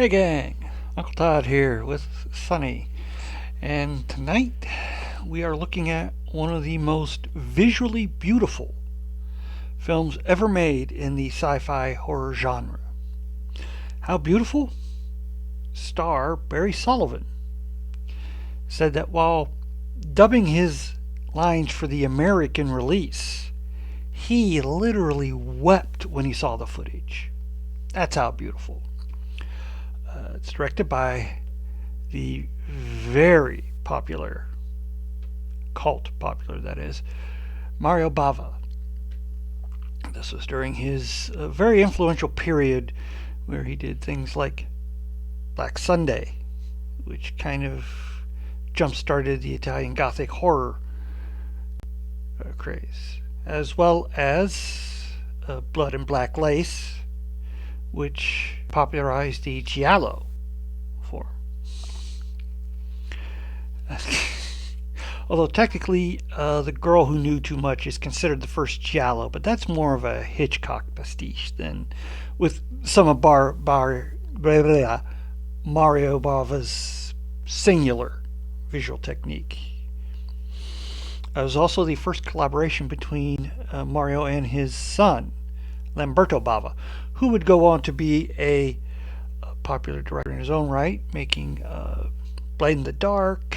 Hey gang, Uncle Todd here with Sunny, and tonight we are looking at one of the most visually beautiful films ever made in the sci-fi horror genre. How beautiful? Star Barry Sullivan said that while dubbing his lines for the American release, he literally wept when he saw the footage. That's how beautiful. It's directed by the very popular, cult popular that is, Mario Bava. This was during his very influential period where he did things like Black Sunday, which kind of jump-started the Italian Gothic horror craze, as well as Blood and Black Lace, which popularized the giallo form. Although technically, The Girl Who Knew Too Much is considered the first giallo, but that's more of a Hitchcock pastiche than with some of Mario Bava's singular visual technique. It was also the first collaboration between Mario and his son, Lamberto Bava, who would go on to be a popular director in his own right, making Blade in the Dark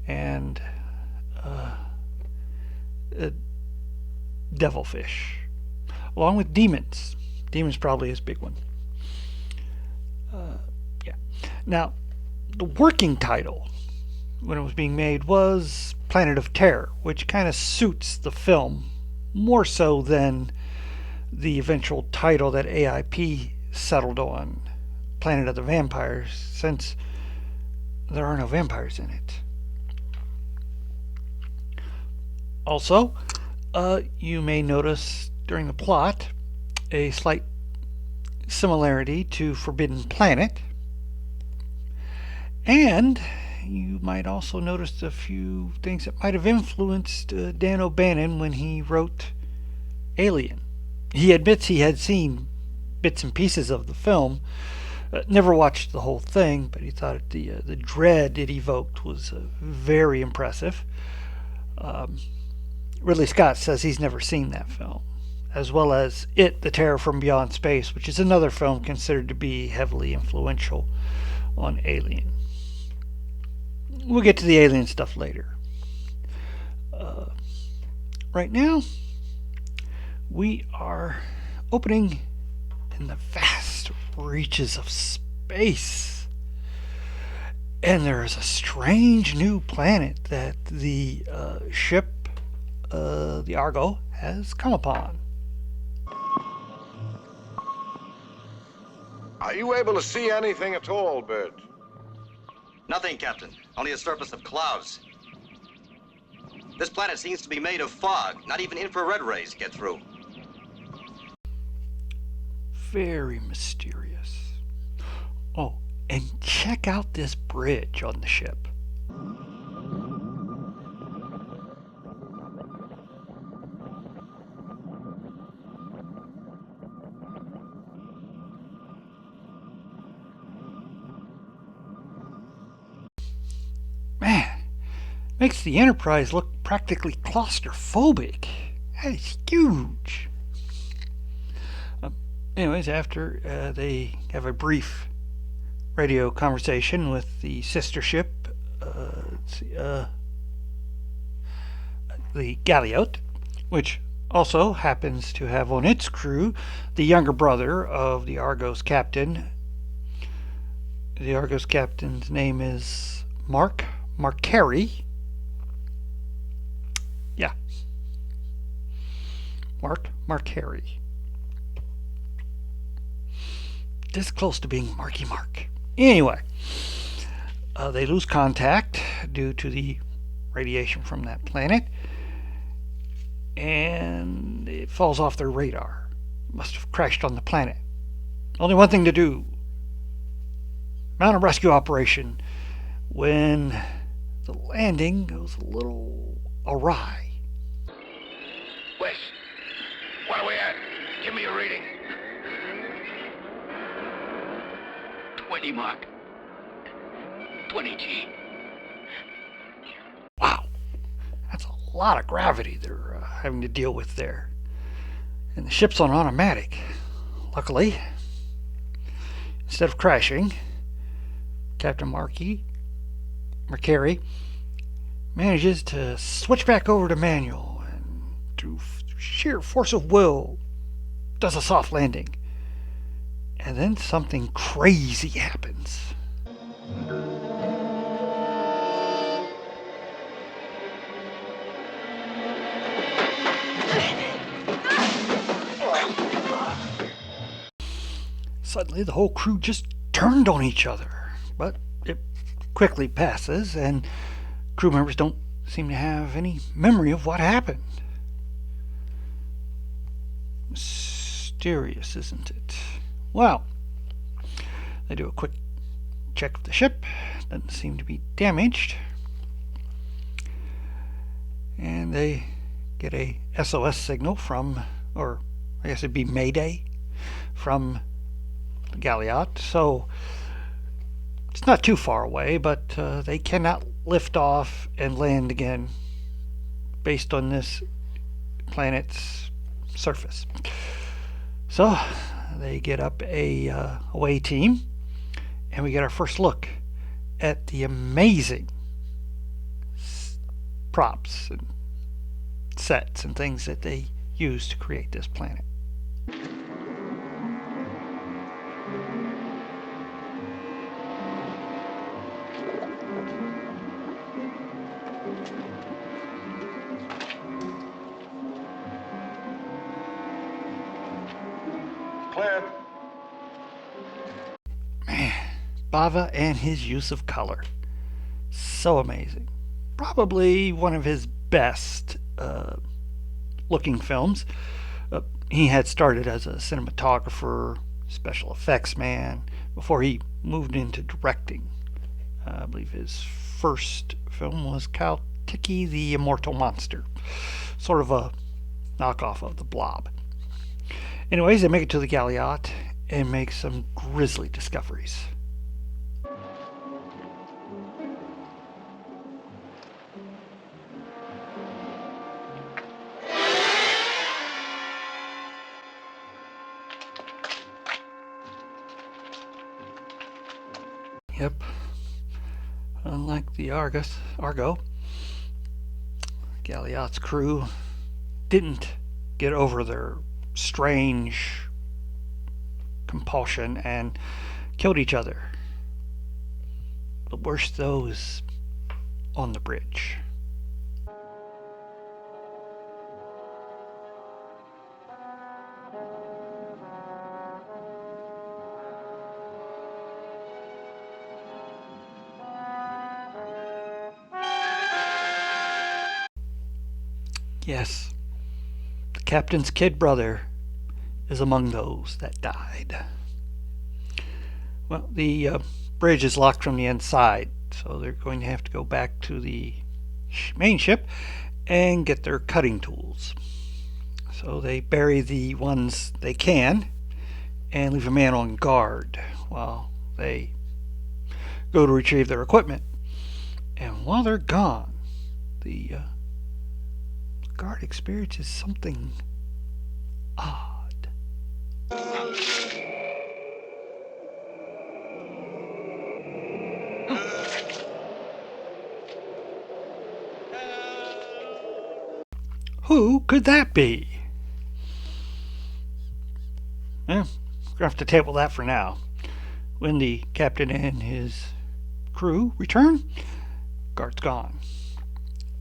and Devilfish, along with Demons. Demons probably his big one. Yeah. Now, the working title when it was being made was Planet of Terror, which kind of suits the film more so than the eventual title that AIP settled on, Planet of the Vampires, since there are no vampires in it. Also, you may notice during the plot a slight similarity to Forbidden Planet, and you might also notice a few things that might have influenced Dan O'Bannon when he wrote Alien. He admits he had seen bits and pieces of the film, never watched the whole thing, but he thought the dread it evoked was very impressive. Ridley Scott says he's never seen that film, as well as It, The Terror from Beyond Space, which is another film considered to be heavily influential on Alien. We'll get to the Alien stuff later. Right now, we are opening in the vast reaches of space. And there is a strange new planet that the ship, the Argo, has come upon. Are you able to see anything at all, Bert? Nothing, Captain. Only a surface of clouds. This planet seems to be made of fog. Not even infrared rays get through. Very mysterious. Oh, and check out this bridge on the ship. Man, makes the Enterprise look practically claustrophobic. That is huge. Anyways, after they have a brief radio conversation with the sister ship, the Galliot, which also happens to have on its crew the younger brother of the Argo's captain. The Argo's captain's name is Mark Marcari. Yeah. Mark Marcari. This close to being Marky Mark. Anyway, they lose contact due to the radiation from that planet, and it falls off their radar. Must have crashed on the planet. Only one thing to do: mount a rescue operation when the landing goes a little awry. Wes, what are we at? Give me a reading. 20 mark. 20G. Wow, that's a lot of gravity they're having to deal with there. And the ship's on automatic. Luckily, instead of crashing, Captain Marcari manages to switch back over to manual and through sheer force of will does a soft landing. And then something crazy happens. Suddenly the whole crew just turned on each other, but it quickly passes and crew members don't seem to have any memory of what happened. Mysterious, isn't it? Well, they do a quick check of the ship. Doesn't seem to be damaged. And they get a SOS signal from, or I guess it'd be Mayday, from the Galliot. So it's not too far away, but they cannot lift off and land again based on this planet's surface. So they get up a away team, and we get our first look at the amazing props and sets and things that they use to create this planet. Clear. Man, Bava and his use of color. So amazing. Probably one of his best looking films. He had started as a cinematographer, special effects man, before he moved into directing. I believe his first film was Tiki the Immortal Monster. Sort of a knockoff of The Blob. Anyways, they make it to the Galliot and make some grisly discoveries. Yep. Unlike the Argo, Galliot's crew didn't get over their strange compulsion and killed each other. The worst those on the bridge. Yes, the captain's kid brother is among those that died. Well, the bridge is locked from the inside, so they're going to have to go back to the main ship and get their cutting tools. So they bury the ones they can and leave a man on guard while they go to retrieve their equipment. And while they're gone, the guard experiences something odd. Who could that be? Well, we're going to have to table that for now. When the captain and his crew return, guard's gone.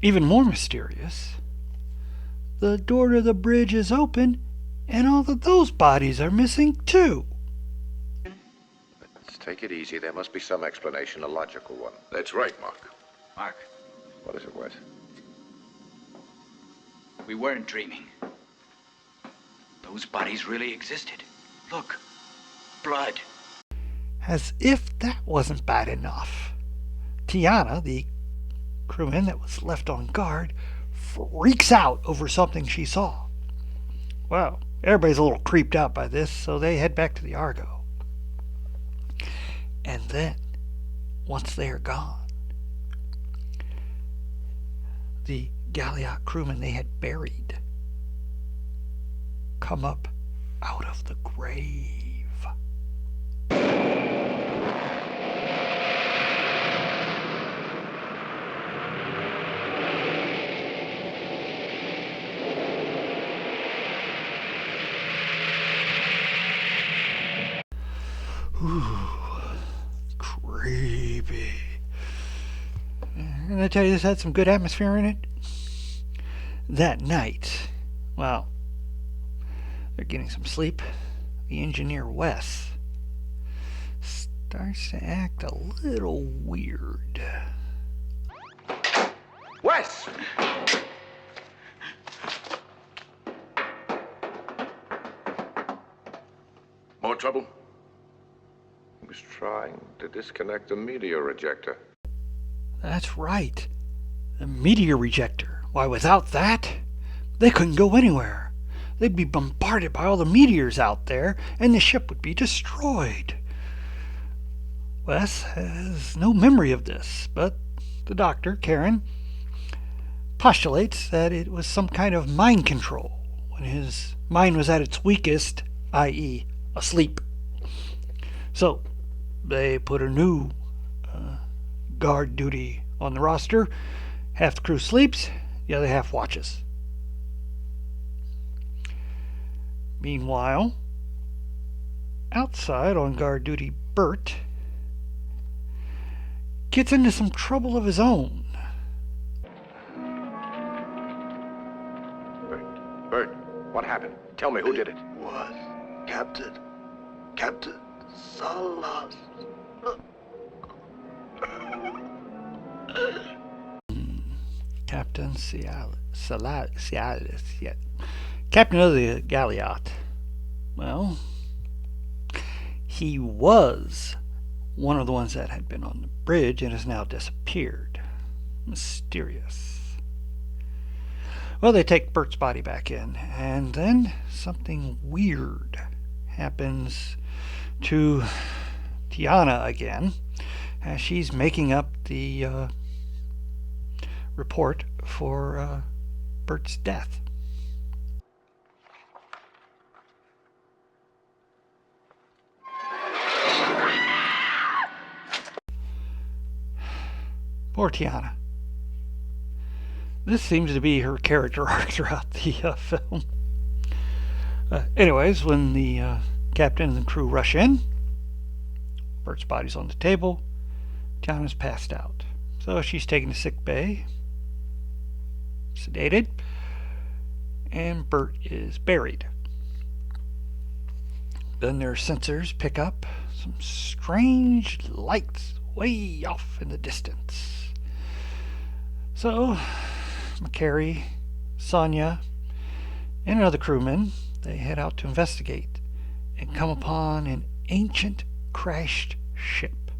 Even more mysterious, the door to the bridge is open and all of those bodies are missing too. Let's take it easy. There must be some explanation, a logical one. That's right, Mark. Mark, What is it, Wes? we weren't dreaming. Those bodies really existed. Look, blood. As if that wasn't bad enough, Tiana, the crewman that was left on guard, freaks out over something she saw. Well, everybody's a little creeped out by this, so they head back to the Argo. then, once they are gone, the galliot crewmen they had buried come up out of the grave. Ooh, creepy. And I tell you, this had some good atmosphere in it. That night, well, they're getting some sleep. The engineer, Wes, starts to act a little weird. Wes! More trouble? He was trying to disconnect the meteor ejector. That's right. The meteor ejector. Why, without that, they couldn't go anywhere. They'd be bombarded by all the meteors out there, and the ship would be destroyed. Wes has no memory of this, but the doctor, Karen, postulates that it was some kind of mind control when his mind was at its weakest, i.e., asleep. So they put a new guard duty on the roster. Half the crew sleeps, the other half watches. Meanwhile, outside on guard duty, Bert gets into some trouble of his own. Bert, what happened? Tell me, who did it? Was Captain Salas. Captain Cialis, yeah. Captain of the galliot. Well, he was one of the ones that had been on the bridge and has now disappeared. Mysterious. Well, they take Bert's body back in, and then something weird happens to Tiana again, as she's making up the report for Bert's death. Poor Tiana. This seems to be her character arc throughout the film. Anyways, when the captain and the crew rush in, Bert's body's on the table. Tiana's passed out. So she's taken to sick bay, sedated, and Bert is buried. Then their sensors pick up some strange lights way off in the distance. So McCary, Sonia, and another crewman, they head out to investigate and come upon an ancient crashed ship,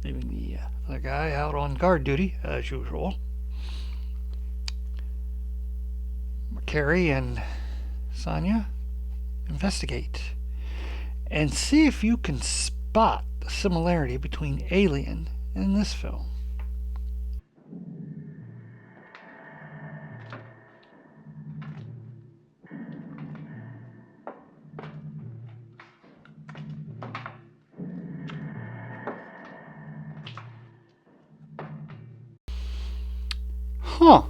leaving the other guy out on guard duty as usual. McCary and Sonia investigate and see if you can spot the similarity between Alien and this film. Huh.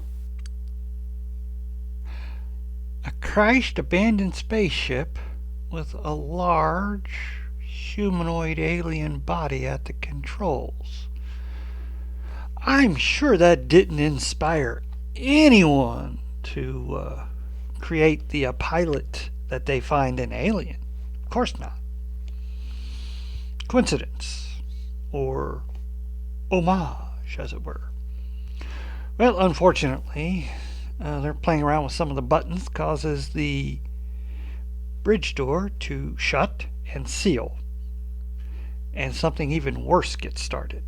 A crashed abandoned spaceship with a large humanoid alien body at the controls. I'm sure that didn't inspire anyone to create the pilot that they find in Alien. Of course not. Coincidence, or homage, as it were. Well, unfortunately, they're playing around with some of the buttons, causes the bridge door to shut and seal. And something even worse gets started.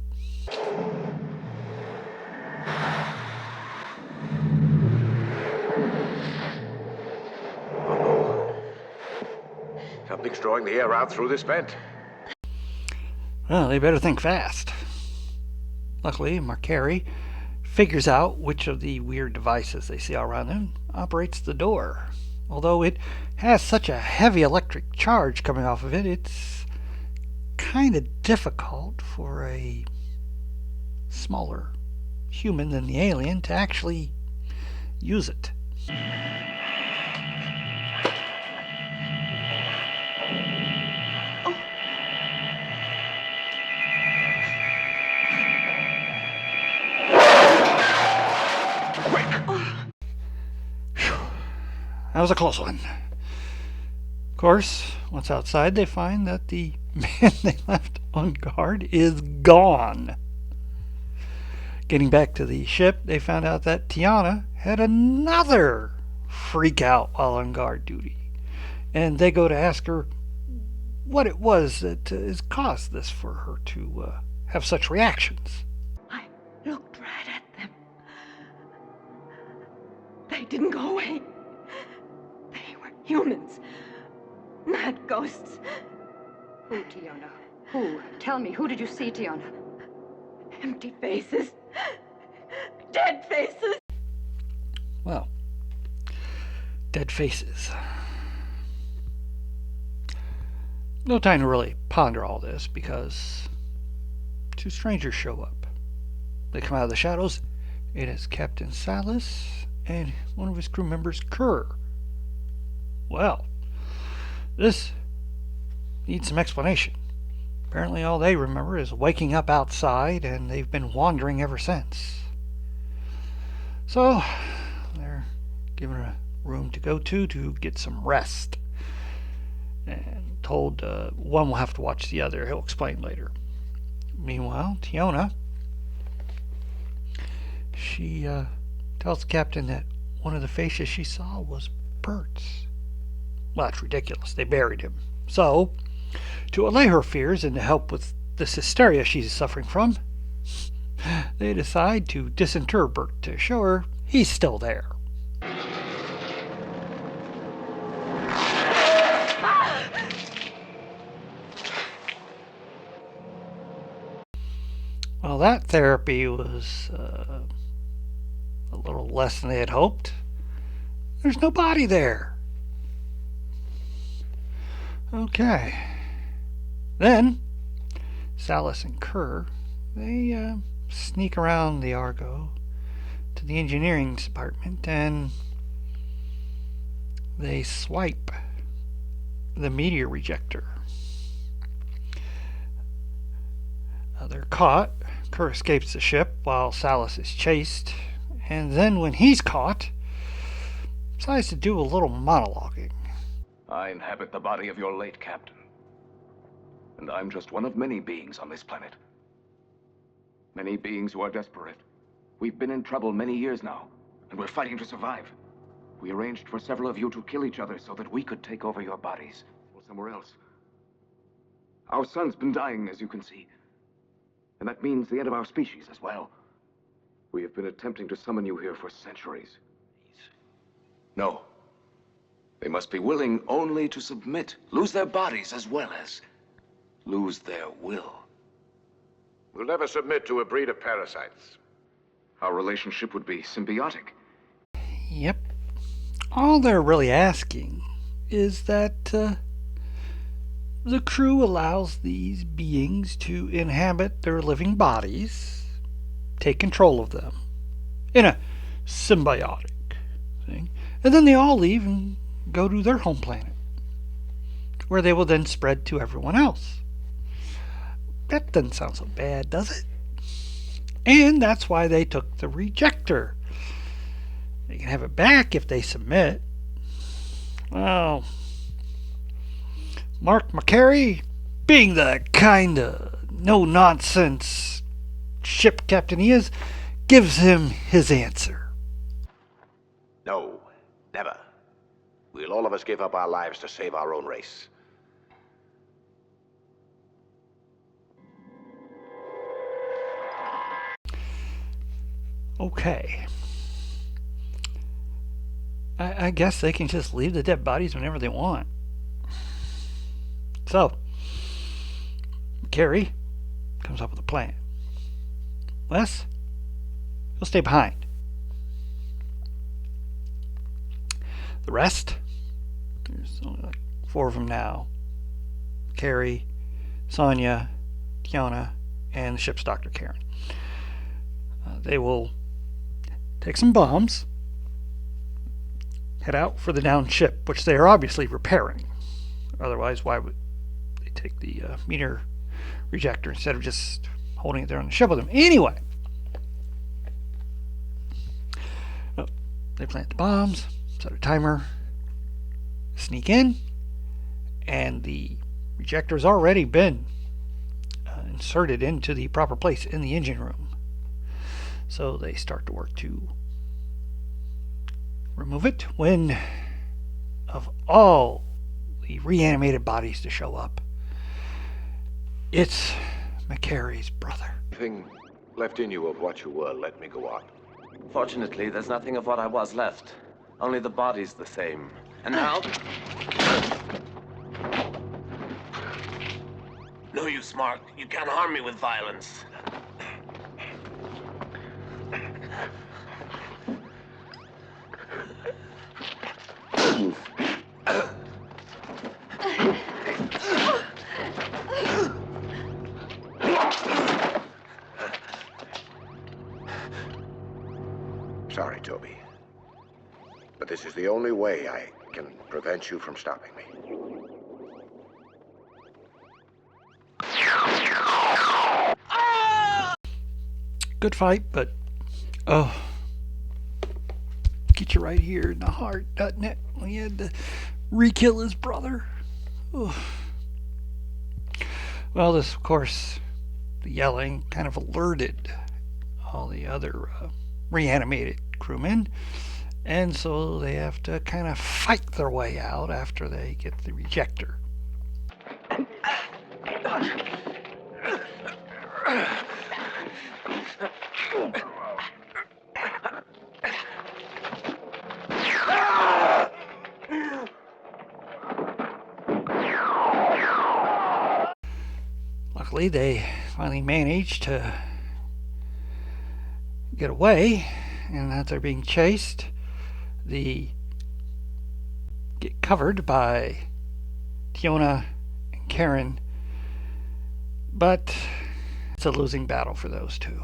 Something's drawing the air out through this vent. Well, they better think fast. Luckily, Marcari figures out which of the weird devices they see all around them operates the door. Although it has such a heavy electric charge coming off of it, it's kind of difficult for a smaller human than the alien to actually use it. That was a close one. Of course, once outside, they find that the man they left on guard is gone. Getting back to the ship, they found out that Tiana had another freak out while on guard duty. And they go to ask her what it was that has caused this for her to have such reactions. I looked right at them. They didn't go away. They were humans, not ghosts. Who, Tiana? Who? Tell me, who did you see, Tiana? Empty faces. Dead faces. Well, dead faces. No time to really ponder all this because two strangers show up. They come out of the shadows. It is Captain Salas and one of his crew members, Kerr. Well, this needs some explanation. Apparently all they remember is waking up outside, and they've been wandering ever since. So, they're given a room to go to get some rest. And told one will have to watch the other. He'll explain later. Meanwhile, Tiona, she tells the captain that one of the faces she saw was Bert's. Well, that's ridiculous. They buried him. So, to allay her fears and to help with this hysteria she's suffering from, they decide to disinter Bert to show her he's still there. Well, that therapy was a little less than they had hoped. There's no body there. Okay. Then, Salas and Kerr, they sneak around the Argo to the engineering department and they swipe the meteor rejector. They're caught. Kerr escapes the ship while Salas is chased, and then when he's caught, decides to do a little monologuing. I inhabit the body of your late captain. And I'm just one of many beings on this planet. Many beings who are desperate. We've been in trouble many years now, and we're fighting to survive. We arranged for several of you to kill each other so that we could take over your bodies, or somewhere else. Our son's been dying, as you can see. And that means the end of our species as well. We have been attempting to summon you here for centuries. No. They must be willing only to submit, lose their bodies as well as lose their will. We'll never submit to a breed of parasites. Our relationship would be symbiotic. Yep. All they're really asking is that the crew allows these beings to inhabit their living bodies, take control of them, in a symbiotic thing, and then they all leave and go to their home planet, where they will then spread to everyone else. That doesn't sound so bad, does it? And that's why they took the rejector. They can have it back if they submit. Well, Mark McCary, being the kind of no-nonsense ship captain he is, gives him his answer. No, never. We'll all of us give up our lives to save our own race. Okay. I guess they can just leave the dead bodies whenever they want. So, Carrie comes up with a plan. Wes, he'll stay behind. The rest, there's only like 4 of them now. Carrie, Sonia, Tiana, and the ship's Dr. Karen. They will take some bombs, head out for the downed ship, which they are obviously repairing. Otherwise, why would they take the meter rejector instead of just holding it there on the ship with them? Anyway, they plant the bombs, set a timer, sneak in, and the rejector has already been inserted into the proper place in the engine room. So they start to work to remove it when, of all the reanimated bodies to show up, it's McCary's brother. Anything left in you of what you were, let me go on. Fortunately, there's nothing of what I was left. Only the body's the same. And now... No use, Mark. You can't harm me with violence. Sorry, Toby. But this is the only way I can prevent you from stopping me. Good fight, but get you right here in the heart, doesn't it? When he had to re-kill his brother. Oh. Well, this, of course, the yelling kind of alerted all the other reanimated crewmen, and so they have to kind of fight their way out after they get the rejector. Luckily, they finally managed to get away, and as they're being chased, they get covered by Tiona and Karen, but it's a losing battle for those two.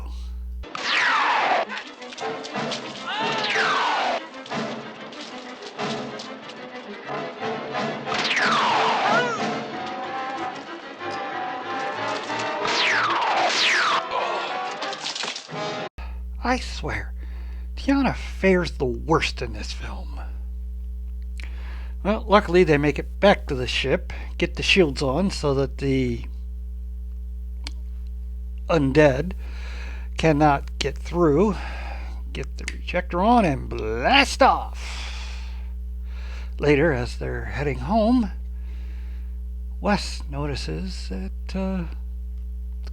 I swear, Tiana fares the worst in this film. Well, luckily they make it back to the ship, get the shields on so that the undead cannot get through, get the rejector on, and blast off. Later, as they're heading home, Wes notices that the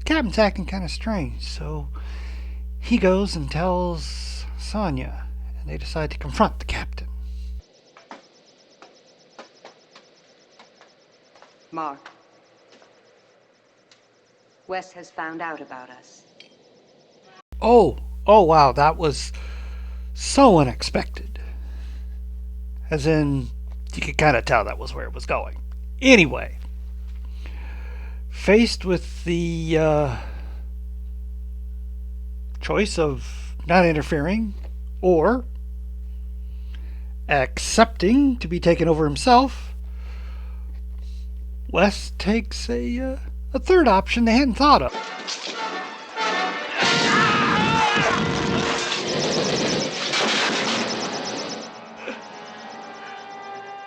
captain's acting kind of strange, so he goes and tells Sonia, and they decide to confront the captain. Mark, Wes has found out about us. Oh wow, that was so unexpected. As in, you could kind of tell that was where it was going. Anyway, faced with the choice of not interfering or accepting to be taken over himself, Wes takes a third option they hadn't thought of.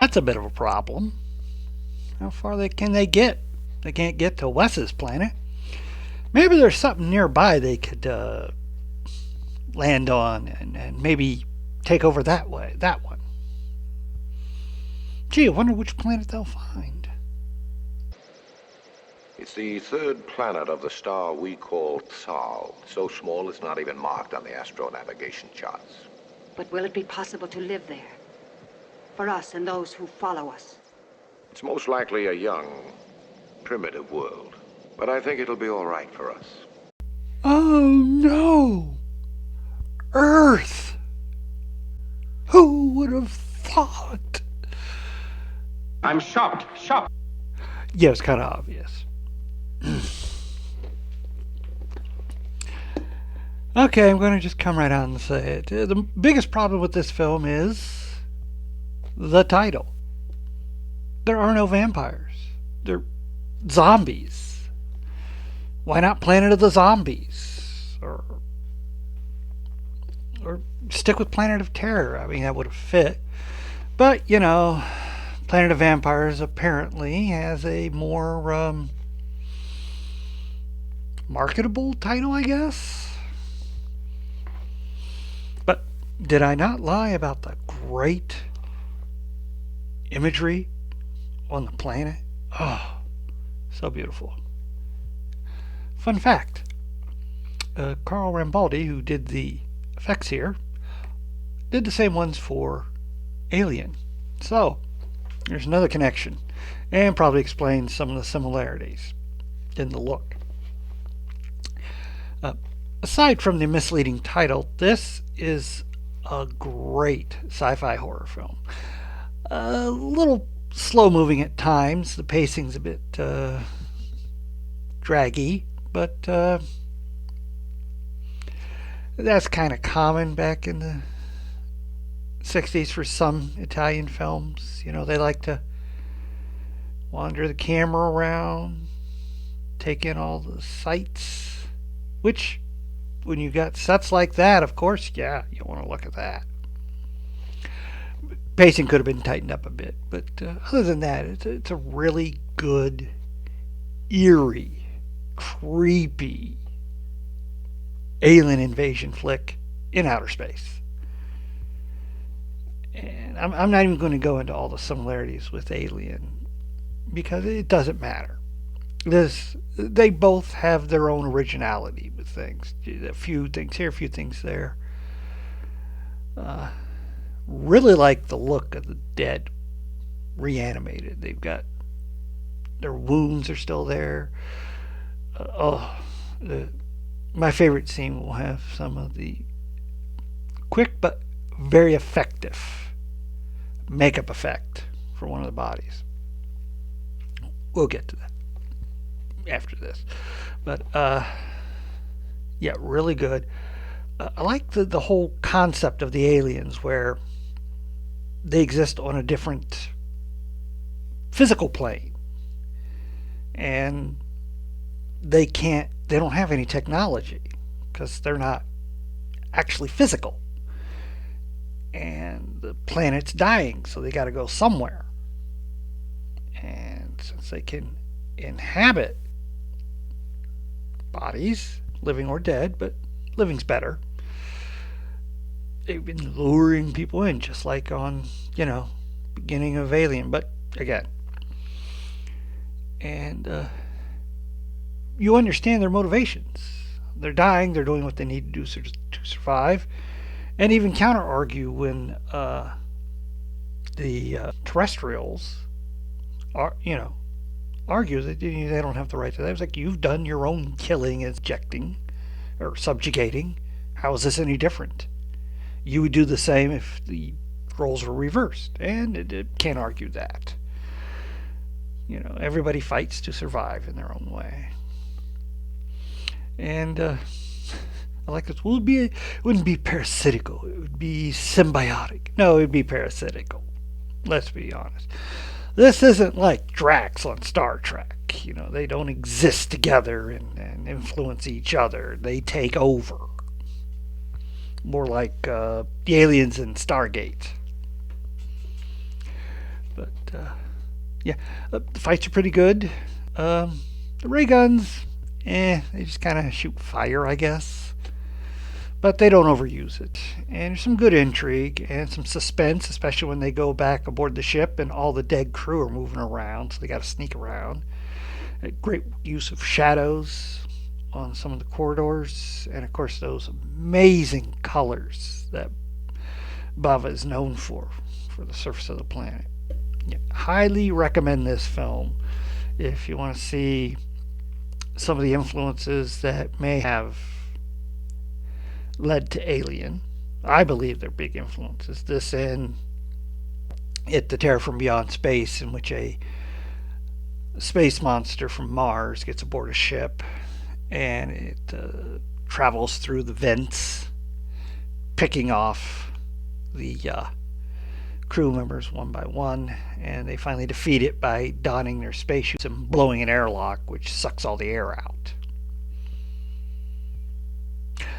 That's a bit of a problem. How far can they get? They can't get to Wes's planet. Maybe there's something nearby they could land on and maybe take over that one. Gee, I wonder which planet they'll find. It's the third planet of the star we call Thal. So small it's not even marked on the astro navigation charts. But will it be possible to live there? For us and those who follow us? It's most likely a young, primitive world. But I think it'll be all right for us. Oh no! Earth! Who would have thought? I'm shocked. Shocked. Yeah, it's kind of obvious. Okay, I'm going to just come right out and say it. The biggest problem with this film is the title. There are no vampires. They're zombies. Why not Planet of the Zombies? Or stick with Planet of Terror. I mean, that would have fit. But, you know, Planet of Vampires apparently has a more marketable title, I guess. But did I not lie about the great imagery on the planet? Oh, so beautiful. Fun fact, Carl Rambaldi, who did the effects here, did the same ones for Alien. So, there's another connection, and probably explains some of the similarities in the look. Aside from the misleading title, this is a great sci-fi horror film. A little slow moving at times. The pacing's a bit draggy, but that's kind of common back in the 60s for some Italian films. You know, they like to wander the camera around, take in all the sights, which, when you got sets like that, of course, yeah, you want to look at that. Pacing could have been tightened up a bit, but other than that, it's a really good, eerie, creepy alien invasion flick in outer space. And I'm not even going to go into all the similarities with Alien because it doesn't matter. They both have their own originality with things. A few things here, a few things there. Really like the look of the dead reanimated. They've got their wounds are still there. My favorite scene will have some of the quick but very effective makeup effect for one of the bodies. We'll get to that after this. But yeah, really good. I like the whole concept of the aliens where they exist on a different physical plane. And they don't have any technology because they're not actually physical. And the planet's dying, so they got to go somewhere. And since they can inhabit bodies, living or dead, but living's better, they've been luring people in, just like on, beginning of Alien, but again. And you understand their motivations. They're dying, they're doing what they need to do to survive, and even counter argue when the terrestrials argue that they don't have the right to that. It's like, you've done your own killing, injecting, or subjugating. How is this any different? You would do the same if the roles were reversed, and it can't argue that. Everybody fights to survive in their own way. And I like this. It wouldn't be parasitical. It would be symbiotic. No, it would be parasitical. Let's be honest. This isn't like Drax on Star Trek. They don't exist together and influence each other. They take over. More like the aliens in Stargate. But, yeah, the fights are pretty good. The ray guns, they just kind of shoot fire, I guess. But they don't overuse it. And there's some good intrigue and some suspense, especially when they go back aboard the ship and all the dead crew are moving around, so they got to sneak around. A great use of shadows on some of the corridors, and of course those amazing colors that Bava is known for the surface of the planet. Yeah, highly recommend this film if you want to see some of the influences that may have led to Alien. I believe they're big influences. This and The Terror from Beyond Space, in which a space monster from Mars gets aboard a ship and it travels through the vents, picking off the crew members one by one, and they finally defeat it by donning their spacesuits and blowing an airlock, which sucks all the air out.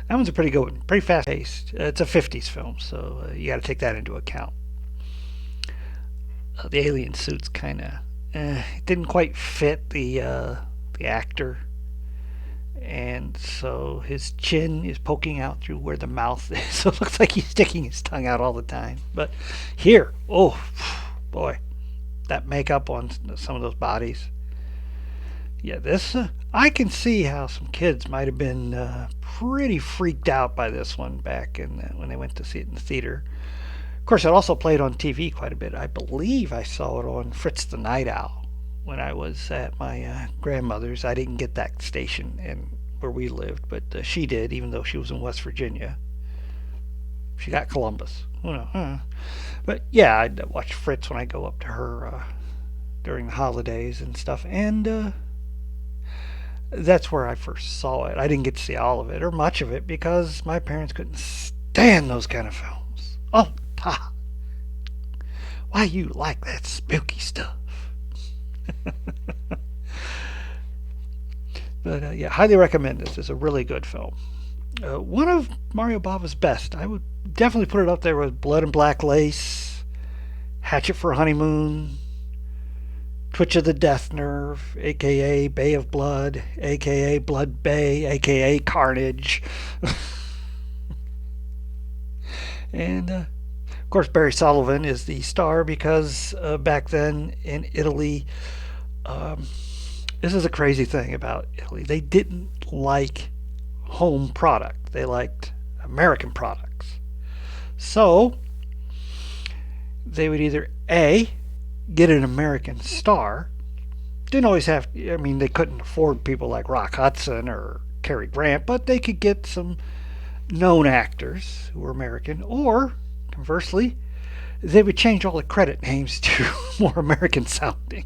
That one's a pretty good one, pretty fast paced. It's a 50s film, so you got to take that into account. The alien suit's kind of it didn't quite fit the actor, and so his chin is poking out through where the mouth is, so it looks like he's sticking his tongue out all the time. But here, oh boy, that makeup on some of those bodies. Yeah, this I can see how some kids might have been pretty freaked out by this one back when they went to see it in the theater. Of course, it also played on TV quite a bit. I believe I saw it on Fritz the Night Owl when I was at my grandmother's. I didn't get that station where we lived, but she did, even though she was in West Virginia. She got Columbus. But yeah, I'd watch Fritz when I go up to her during the holidays and stuff. And that's where I first saw it. I didn't get to see all of it or much of it because my parents couldn't stand those kind of films. Oh, Todd, why you like that spooky stuff? But yeah, highly recommend this. It's a really good film. One of Mario Bava's best. I would definitely put it up there with Blood and Black Lace, Hatchet for a Honeymoon, Twitch of the Death Nerve, aka Bay of Blood, aka Blood Bay, aka Carnage. And of course, Barry Sullivan is the star because back then in Italy, this is a crazy thing about Italy. They didn't like home product. They liked American products. So they would either A, get an American star. Didn't always have, I mean, they couldn't afford people like Rock Hudson or Cary Grant, but they could get some known actors who were American, or conversely, they would change all the credit names to more American sounding.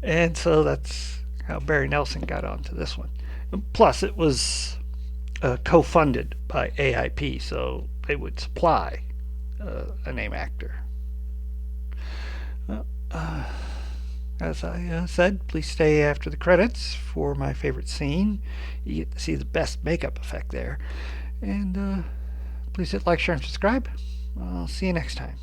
And so that's how Barry Nelson got onto this one. Plus, it was co-funded by AIP, so they would supply a name actor. Well, as I said, please stay after the credits for my favorite scene. You get to see the best makeup effect there. And please hit like, share, and subscribe. I'll see you next time.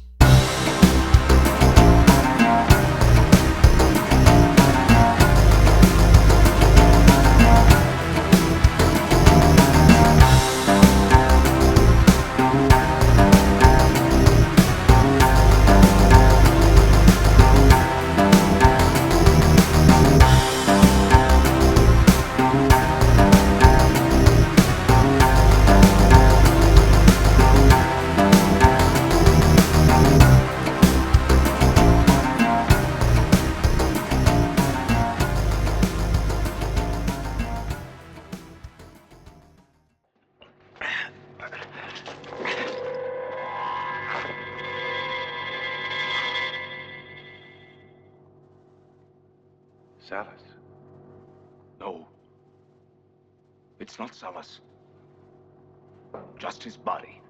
Salus. No. It's not Salus. Just his body.